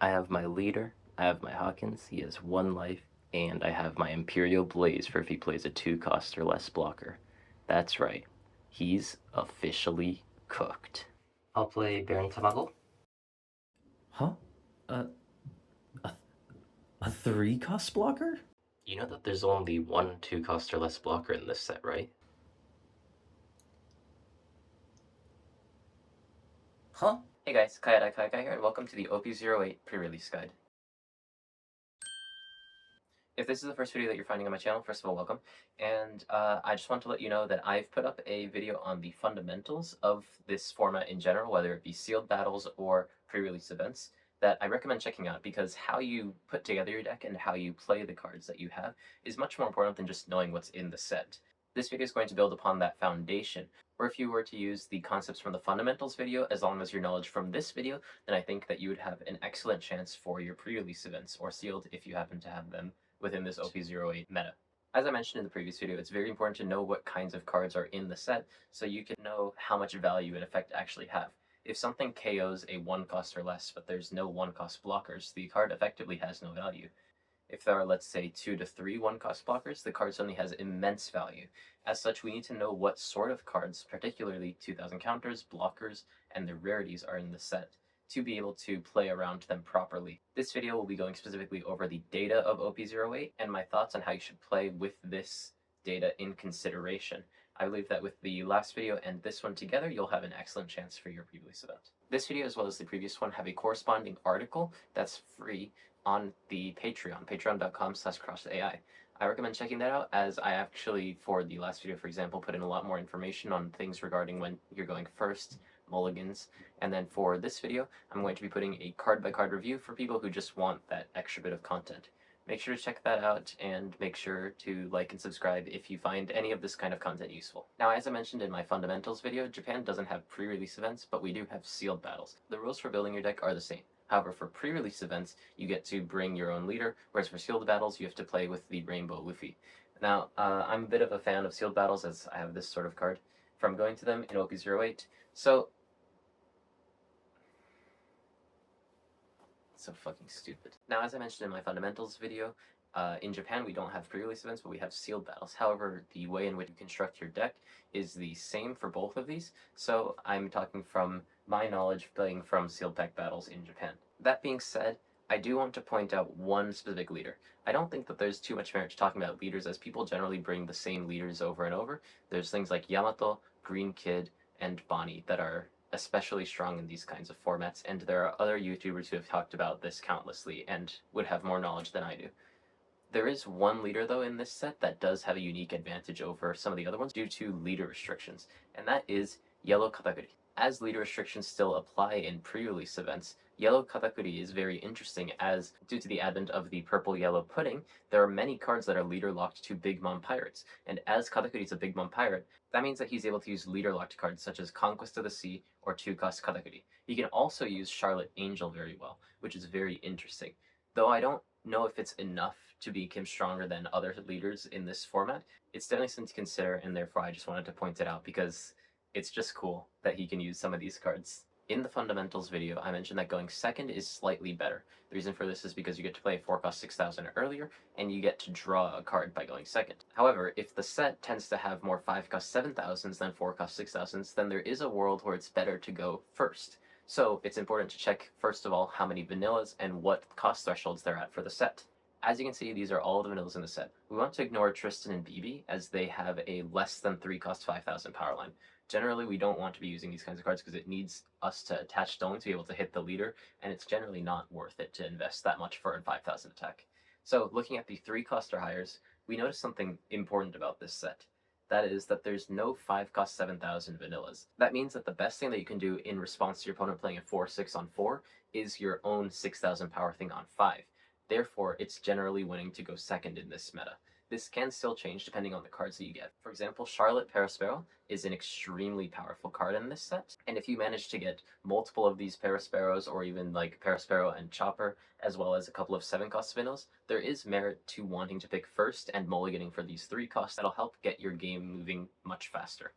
I have my leader, I have my Hawkins, he has 1 life, and I have my Imperial Blaze for if he plays a 2-cost or less blocker. That's right, he's officially cooked. I'll play Baron Tamago. Huh? A, a 3-cost blocker? You know that there's only 1 2-cost or less blocker in this set, right? Huh? Hey guys, iKailaKai here, and welcome to the OP08 pre-release guide. If this is the first video that you're finding on my channel, first of all, welcome. And I just want to let you know that I've put up a video on the fundamentals of this format in general, whether it be sealed battles or pre-release events, that I recommend checking out because how you put together your deck and how you play the cards that you have is much more important than just knowing what's in the set. This video is going to build upon that foundation, or if you were to use the concepts from the fundamentals video, as long as your knowledge from this video, then I think that you would have an excellent chance for your pre-release events, or sealed if you happen to have them within this OP08 meta. As I mentioned in the previous video, it's very important to know what kinds of cards are in the set so you can know how much value and effect actually have. If something KOs a 1-cost or less, but there's no 1-cost blockers, the card effectively has no value. If there are, let's say, 2 to 3 1-cost blockers, the card suddenly has immense value. As such, we need to know what sort of cards, particularly 2000 counters, blockers, and their rarities are in the set, to be able to play around them properly. This video will be going specifically over the data of OP08 and my thoughts on how you should play with this data in consideration. I believe that with the last video and this one together, you'll have an excellent chance for your previous event. This video, as well as the previous one, have a corresponding article that's free on the Patreon, patreon.com/crossai. I recommend checking that out, as I actually, for the last video, for example, put in a lot more information on things regarding when you're going first, mulligans, and then for this video, I'm going to be putting a card-by-card review for people who just want that extra bit of content. Make sure to check that out, and make sure to like and subscribe if you find any of this kind of content useful. Now, as I mentioned in my fundamentals video, Japan doesn't have pre-release events, but we do have sealed battles. The rules for building your deck are the same. However, for pre-release events, you get to bring your own leader, whereas for sealed battles, you have to play with the Rainbow Luffy. Now, I'm a bit of a fan of sealed battles, as I have this sort of card from going to them in OP08, so so fucking stupid. Now, as I mentioned in my fundamentals video, in Japan we don't have pre-release events, but we have sealed battles. However, the way in which you construct your deck is the same for both of these, so I'm talking from my knowledge playing from sealed pack battles in Japan. That being said, I do want to point out one specific leader. I don't think that there's too much merit to talking about leaders, as people generally bring the same leaders over and over. There's things like Yamato, Green Kid, and Bonnie that are especially strong in these kinds of formats, and there are other YouTubers who have talked about this countlessly and would have more knowledge than I do. There is one leader, though, in this set that does have a unique advantage over some of the other ones due to leader restrictions, and that is Yellow Katakuri. As leader restrictions still apply in pre-release events, Yellow Katakuri is very interesting, as due to the advent of the purple-yellow pudding, there are many cards that are leader locked to Big Mom Pirates, and as Katakuri is a Big Mom Pirate, that means that he's able to use leader locked cards such as Conquest of the Sea or 2-cost Katakuri. He can also use Charlotte Angel very well, which is very interesting. Though I don't know if it's enough to make him stronger than other leaders in this format, it's definitely something to consider, and therefore I just wanted to point it out because it's just cool that he can use some of these cards. In the fundamentals video, I mentioned that going second is slightly better. The reason for this is because you get to play a 4-cost 6000 earlier, and you get to draw a card by going second. However, if the set tends to have more 5-cost 7000s than 4-cost 6000s, then there is a world where it's better to go first. So it's important to check, first of all, how many vanillas and what cost thresholds they're at for the set. As you can see, these are all the vanillas in the set. We want to ignore Tristan and BB, as they have a less than 3-cost 5000 power line. Generally, we don't want to be using these kinds of cards because it needs us to attach stone to be able to hit the leader, and it's generally not worth it to invest that much for a 5000 attack. So, looking at the 3-cost or higher, we notice something important about this set. That is that there's no 5-cost 7000 vanillas. That means that the best thing that you can do in response to your opponent playing a 4-6 on 4 is your own 6000 power thing on 5. Therefore, it's generally winning to go second in this meta. This can still change depending on the cards that you get. For example, Charlotte Paraspero is an extremely powerful card in this set, and if you manage to get multiple of these Parasperos, or even like Paraspero and Chopper, as well as a couple of 7-cost spinels, there is merit to wanting to pick first and mulliganing for these 3 costs that'll help get your game moving much faster.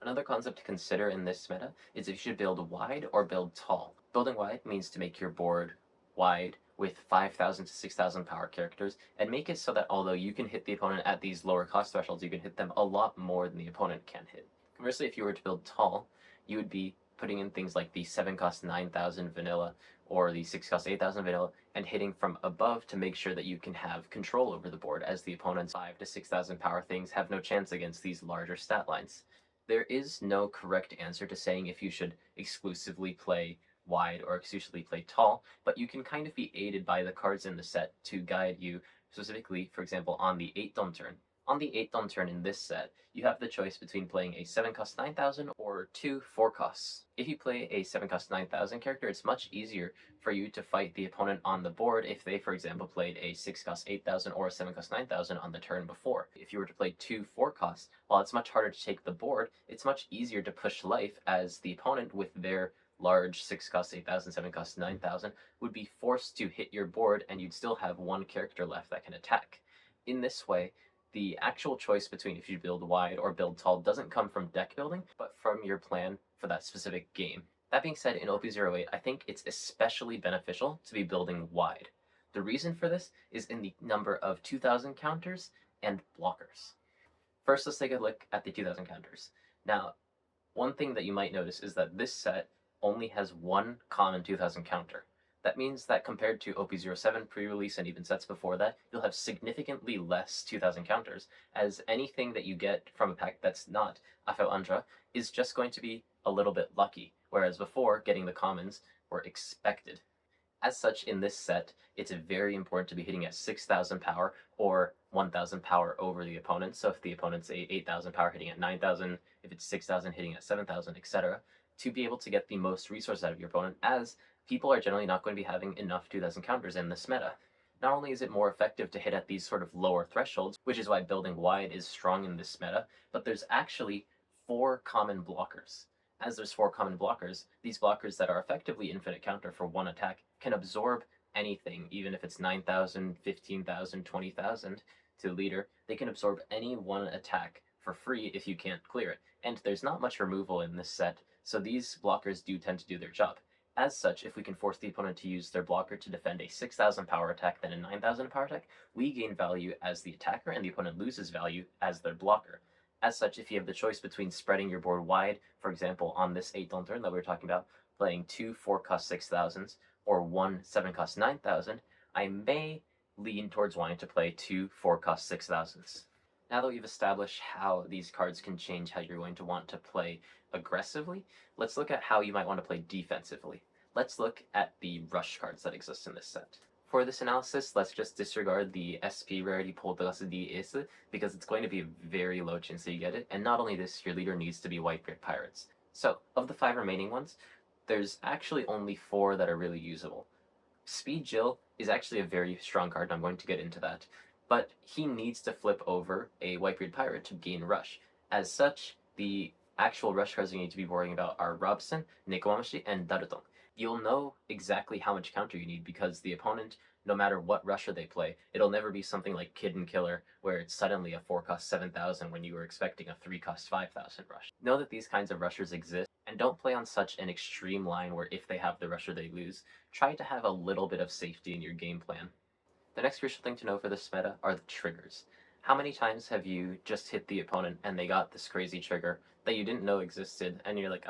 Another concept to consider in this meta is if you should build wide or build tall. Building wide means to make your board wide with 5,000 to 6,000 power characters, and make it so that although you can hit the opponent at these lower cost thresholds, you can hit them a lot more than the opponent can hit. Conversely, if you were to build tall, you would be putting in things like the 7 cost 9,000 vanilla or the 6 cost 8,000 vanilla and hitting from above to make sure that you can have control over the board, as the opponent's 5 to 6,000 power things have no chance against these larger stat lines. There is no correct answer to saying if you should exclusively play wide or exclusively play tall, but you can kind of be aided by the cards in the set to guide you, specifically, for example, on the 8th turn. On the 8th turn in this set, you have the choice between playing a 7 cost 9,000 or 2 4 costs. If you play a 7 cost 9,000 character, it's much easier for you to fight the opponent on the board if they, for example, played a 6 cost 8,000 or a 7 cost 9,000 on the turn before. If you were to play 2 4 costs, while it's much harder to take the board, it's much easier to push life, as the opponent with their large 6 cost 8,000, 7 cost 9,000 would be forced to hit your board, and you'd still have one character left that can attack. In this way, the actual choice between if you build wide or build tall doesn't come from deck building, but from your plan for that specific game. That being said, in OP08, I think it's especially beneficial to be building wide. The reason for this is in the number of 2,000 counters and blockers. First, let's take a look at the 2,000 counters. Now, one thing that you might notice is that this set only has one common 2,000 counter. That means that compared to OP07 pre-release and even sets before that, you'll have significantly less 2,000 counters, as anything that you get from a pack that's not Afel Andra is just going to be a little bit lucky, whereas before, getting the commons were expected. As such, in this set, it's very important to be hitting at 6,000 power or 1,000 power over the opponent. So if the opponent's 8,000 power, hitting at 9,000, if it's 6,000, hitting at 7,000, etc., to be able to get the most resources out of your opponent, as people are generally not going to be having enough 2,000 counters in this meta. Not only is it more effective to hit at these sort of lower thresholds, which is why building wide is strong in this meta, but there's actually 4 common blockers. As there's 4 common blockers, these blockers that are effectively infinite counter for one attack can absorb anything, even if it's 9,000, 15,000, 20,000 to leader. They can absorb any one attack for free if you can't clear it. And there's not much removal in this set, so these blockers do tend to do their job. As such, if we can force the opponent to use their blocker to defend a 6,000 power attack than a 9,000 power attack, we gain value as the attacker and the opponent loses value as their blocker. As such, if you have the choice between spreading your board wide, for example, on this 8th turn that we were talking about, playing 2 4 cost 6,000s or 1 7 cost 9,000, I may lean towards wanting to play 2 4 cost 6,000s. Now that we've established how these cards can change how you're going to want to play aggressively, let's look at how you might want to play defensively. Let's look at the rush cards that exist in this set. For this analysis, let's just disregard the SP rarity Poltergast DS because it's going to be a very low chance that you get it, and not only this, your leader needs to be Whitebeard Pirates. So, of the 5 remaining ones, there's actually only 4 that are really usable. Speed Jill is actually a very strong card, and I'm going to get into that, but he needs to flip over a Whitebeard Pirate to gain Rush. As such, the actual Rush cards you need to be worrying about are Robson, Nekomamashi, and Darutong. You'll know exactly how much counter you need because the opponent, no matter what rusher they play, it'll never be something like Kid and Killer where it's suddenly a 4 cost 7,000 when you were expecting a 3 cost 5,000 rush. Know that these kinds of rushers exist, and don't play on such an extreme line where if they have the rusher they lose. Try to have a little bit of safety in your game plan. The next crucial thing to know for this meta are the triggers. How many times have you just hit the opponent and they got this crazy trigger that you didn't know existed and you're like,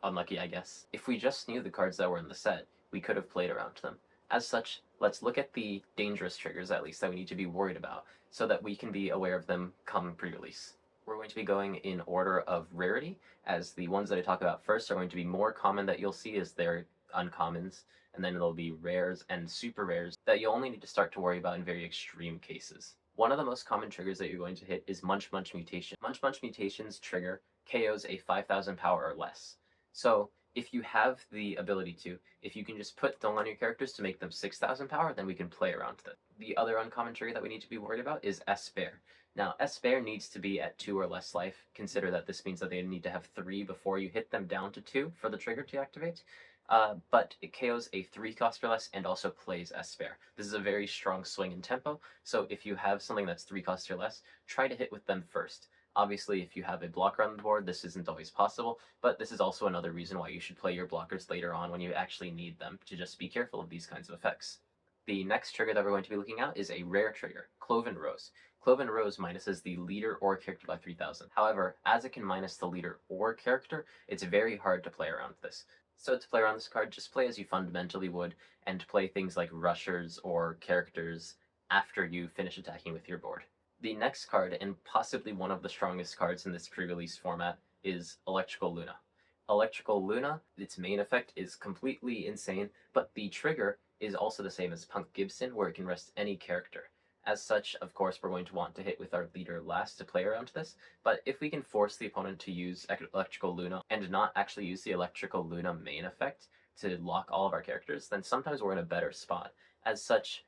unlucky, I guess. If we just knew the cards that were in the set, we could have played around them. As such, let's look at the dangerous triggers, at least, that we need to be worried about, so that we can be aware of them come pre-release. We're going to be going in order of rarity, as the ones that I talk about first are going to be more common that you'll see as their uncommons, and then there'll be rares and super rares that you'll only need to start to worry about in very extreme cases. One of the most common triggers that you're going to hit is Munch Munch Mutation. Munch Munch Mutation's trigger KOs a 5,000 power or less. So, if you have the ability to, if you can just put Dong on your characters to make them 6,000 power, then we can play around with it. The other uncommon trigger that we need to be worried about is S-Bear. Now, S-Bear needs to be at 2 or less life. Consider that this means that they need to have 3 before you hit them down to 2 for the trigger to activate. But it KOs a 3 cost or less and also plays S-Bear. This is a very strong swing in tempo, so if you have something that's 3 costs or less, try to hit with them first. Obviously, if you have a blocker on the board, this isn't always possible, but this is also another reason why you should play your blockers later on when you actually need them, to just be careful of these kinds of effects. The next trigger that we're going to be looking at is a rare trigger, Cloven Rose. Cloven Rose minuses the leader or character by 3000. However, as it can minus the leader or character, it's very hard to play around this. So to play around this card, just play as you fundamentally would, and play things like rushers or characters after you finish attacking with your board. The next card, and possibly one of the strongest cards in this pre-release format, is Electrical Luna. Electrical Luna, its main effect is completely insane, but the trigger is also the same as Punk Gibson, where it can rest any character. As such, of course, we're going to want to hit with our leader last to play around this, but if we can force the opponent to use Electrical Luna and not actually use the Electrical Luna main effect to lock all of our characters, then sometimes we're in a better spot. As such,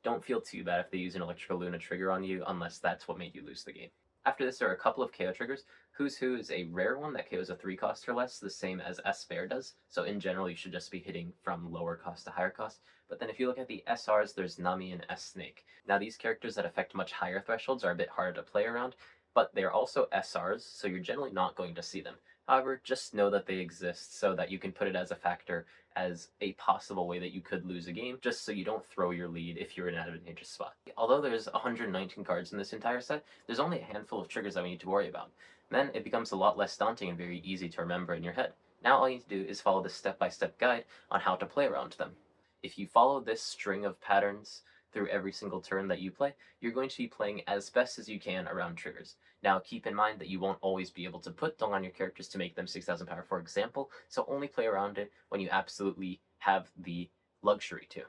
don't feel too bad if they use an Electrical Luna trigger on you, unless that's what made you lose the game. After this, there are a couple of KO triggers. Who's Who is a rare one that KOs a 3 cost or less, the same as S-Bear does, so in general you should just be hitting from lower cost to higher cost. But then if you look at the SRs, there's Nami and S-Snake. Now these characters that affect much higher thresholds are a bit harder to play around, but they're also SRs, so you're generally not going to see them. However, just know that they exist so that you can put it as a factor as a possible way that you could lose a game, just so you don't throw your lead if you're in an advantageous spot. Although there's 119 cards in this entire set, there's only a handful of triggers that we need to worry about. Then it becomes a lot less daunting and very easy to remember in your head. Now all you need to do is follow this step-by-step guide on how to play around them. If you follow this string of patterns through every single turn that you play, you're going to be playing as best as you can around triggers. Now keep in mind that you won't always be able to put Dong on your characters to make them 6000 power, for example, so only play around it when you absolutely have the luxury to.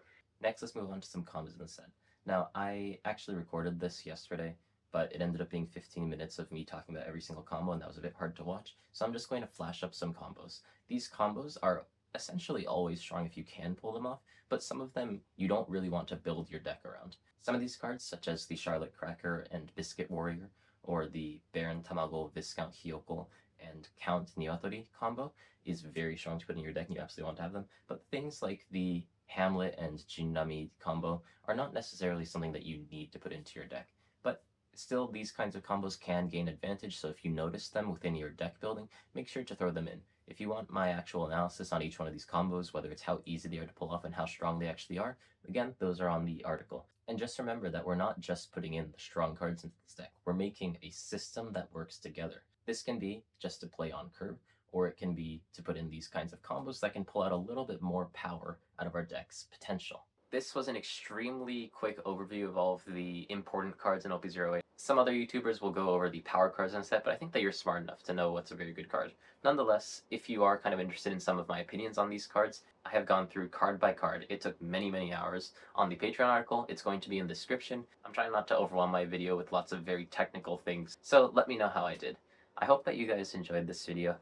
Next, let's move on to some combos in the set. Now, I actually recorded this yesterday, but it ended up being 15 minutes of me talking about every single combo, and that was a bit hard to watch, so I'm just going to flash up some combos. These combos are essentially always strong if you can pull them off, but some of them you don't really want to build your deck around. Some of these cards, such as the Charlotte Cracker and Biscuit Warrior, or the Baron Tamago Viscount Hyoko and Count Niwatori combo, is very strong to put in your deck and you absolutely want to have them, but things like the Hamlet and Jinnami combo are not necessarily something that you need to put into your deck. But still, these kinds of combos can gain advantage, so if you notice them within your deck building, make sure to throw them in. If you want my actual analysis on each one of these combos, whether it's how easy they are to pull off and how strong they actually are, again, those are on the article. And just remember that we're not just putting in the strong cards into this deck, we're making a system that works together. This can be just to play on curve, or it can be to put in these kinds of combos that can pull out a little bit more power out of our deck's potential. This was an extremely quick overview of all of the important cards in OP08. Some other YouTubers will go over the power cards in a set, but I think that you're smart enough to know what's a very good card. Nonetheless, if you are kind of interested in some of my opinions on these cards, I have gone through card by card. It took many hours on the Patreon article. It's going to be in the description. I'm trying not to overwhelm my video with lots of very technical things, so let me know how I did. I hope that you guys enjoyed this video.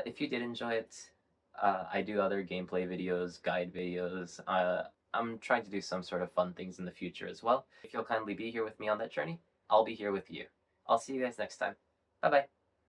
If you did enjoy it, I do other gameplay videos, guide videos. I'm trying to do some sort of fun things in the future as well. If you'll kindly be here with me on that journey, I'll be here with you. I'll see you guys next time. Bye bye.